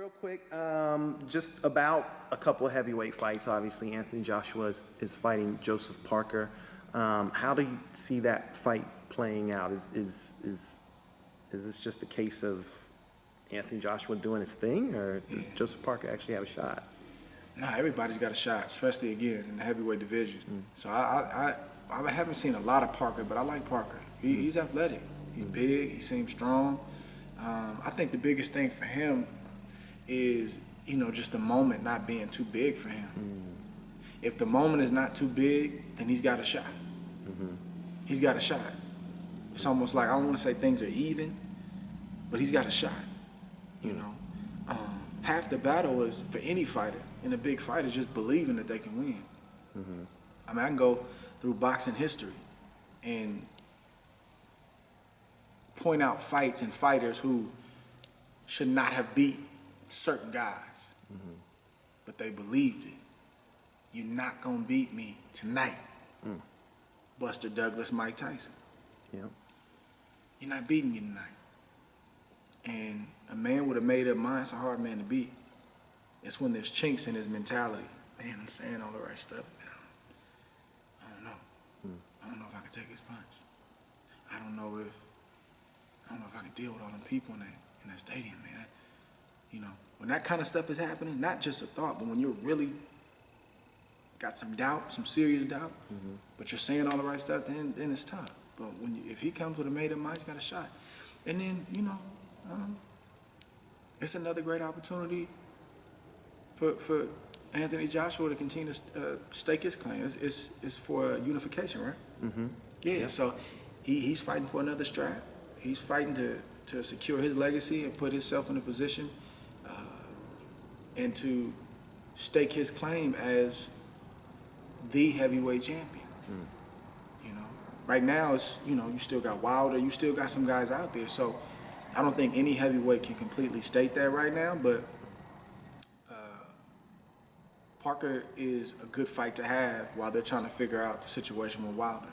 real quick, just about a couple of heavyweight fights. Obviously, Anthony Joshua is fighting Joseph Parker. How do you see that fight playing out? Is this just a case of Anthony Joshua doing his thing, or does Joseph Parker actually have a shot? Nah, everybody's got a shot, especially again in the heavyweight division. So I haven't seen a lot of Parker, but I like Parker. He's athletic. He's big. He seems strong. I think the biggest thing for him is, just the moment not being too big for him. If the moment is not too big, then he's got a shot. He's got a shot. It's almost like, I don't want to say things are even, but he's got a shot. Half the battle is, for any fighter in a big fight, is just believing that they can win. I mean, I can go through boxing history and point out fights and fighters who should not have beat certain guys, but they believed it. You're not gonna beat me tonight. Buster Douglas, Mike Tyson. Yep. You're not beating me tonight. And a man with a made-up mind is a hard man to beat. It's when there's chinks in his mentality. Man, I'm saying all the right stuff. I don't know. I don't know if I can take his punch. I don't know if I can deal with all them people in that stadium, man. When that kind of stuff is happening, not just a thought, but when you're really got some doubt, some serious doubt, but you're saying all the right stuff, then it's tough. But if he comes with a made-up mind, he's got a shot. And then, it's another great opportunity for Anthony Joshua to continue to stake his claim. It's for unification, right? Yeah. So he's fighting for another strap. He's fighting to secure his legacy and put himself in a position and to stake his claim as the heavyweight champion. Right now it's you still got Wilder, you still got some guys out there. So I don't think any heavyweight can completely state that right now, but Parker is a good fight to have while they're trying to figure out the situation with Wilder.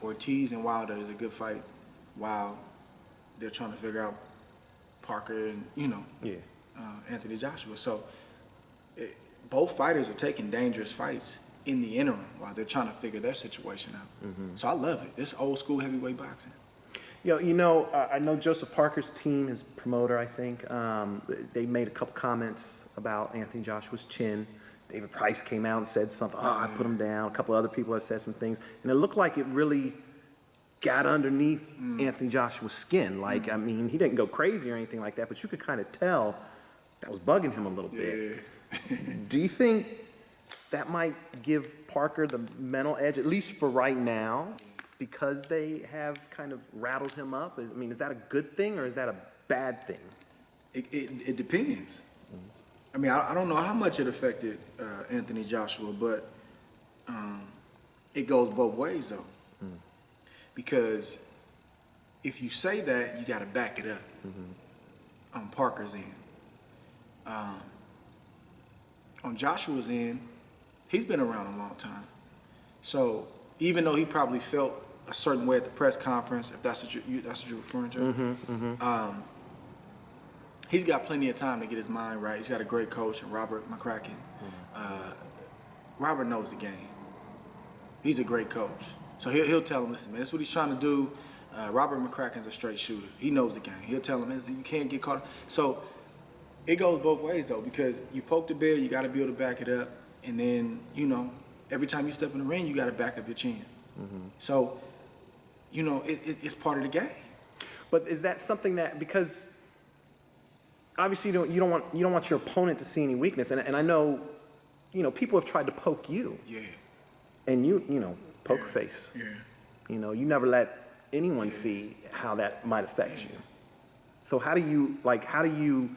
Ortiz and Wilder is a good fight while they're trying to figure out Parker and Anthony Joshua. So both fighters are taking dangerous fights in the interim while they're trying to figure their situation out. So I love it. It's old school heavyweight boxing. I know Joseph Parker's team, his promoter, I think, they made a couple comments about Anthony Joshua's chin. David Price came out and said something, I put him down. A couple other people have said some things. And it looked like it really got underneath Anthony Joshua's skin. Like, I mean, he didn't go crazy or anything like that, but you could kind of tell that was bugging him a little bit. Do you think that might give Parker the mental edge, at least for right now, because they have kind of rattled him up? I mean, is that a good thing or is that a bad thing? It depends. I mean, I don't know how much it affected Anthony Joshua, but it goes both ways, though. Because if you say that, you got to back it up on Parker's end. On Joshua's end, he's been around a long time. So even though he probably felt a certain way at the press conference, if that's what you're referring to, he's got plenty of time to get his mind right. He's got a great coach, Robert McCracken. Robert knows the game. He's a great coach. So he'll tell him, listen, man, that's what he's trying to do. Robert McCracken's a straight shooter. He knows the game. He'll tell him, listen, you can't get caught. So it goes both ways, though, because you poke the bear, you got to be able to back it up. And then, every time you step in the ring, you got to back up your chin. So, it's part of the game. But is that something that, because obviously you don't want your opponent to see any weakness, and I know, people have tried to poke you. Yeah. And poker face. Yeah. You never let anyone see how that might affect you. So how do you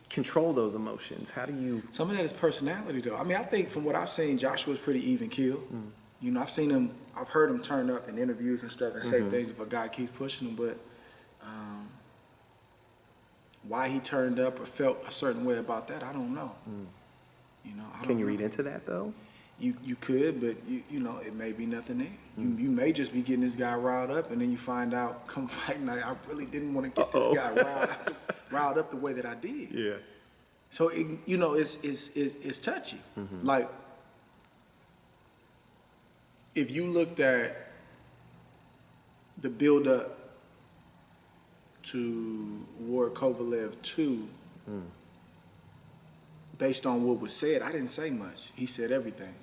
control those emotions? How do you? Some of that is personality, though. I mean, I think from what I've seen, Joshua's pretty even keel. I've heard him turn up in interviews and stuff and say things if a guy keeps pushing him, but why he turned up or felt a certain way about that, I don't know. Can you read into that, though? You could, but it may be nothing there. You may just be getting this guy riled up, and then you find out, come fight night, I really didn't want to get this guy riled up the way that I did. Yeah. So it's touchy. Like if you looked at the build up to Ward Kovalev 2, based on what was said, I didn't say much. He said everything.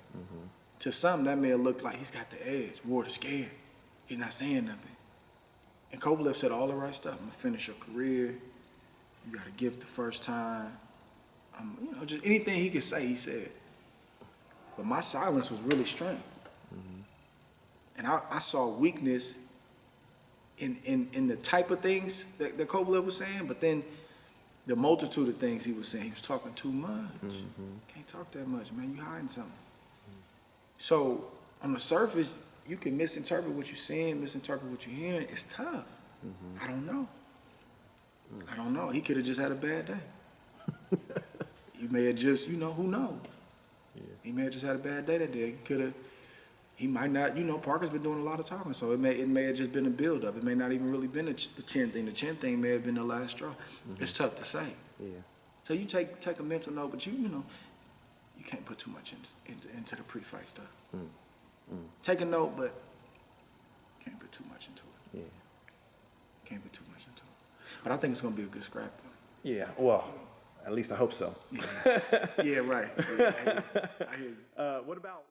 To some, that may have looked like he's got the edge. Ward is scared. He's not saying nothing. And Kovalev said all the right stuff. I'm gonna finish your career. You got a gift the first time. Just anything he could say, he said. But my silence was really strength. And I saw weakness in the type of things that Kovalev was saying, but then the multitude of things he was saying. He was talking too much. Can't talk that much, man. You hiding something. So on the surface, you can misinterpret what you're seeing, misinterpret what you're hearing. It's tough. I don't know. I don't know. He could have just had a bad day. He may have just, who knows? Yeah. He may have just had a bad day that day. He might not, Parker's been doing a lot of talking, so it may have just been a build-up. It may not even really been the chin thing. The chin thing may have been the last straw. It's tough to say. Yeah. So you take a mental note, but you can't put too much into the pre-fight stuff. Take a note, but can't put too much into it. Yeah. Can't put too much into it. But I think it's going to be a good scrap, though. Yeah, well, at least I hope so. Yeah, right. Yeah, I hear you. What about...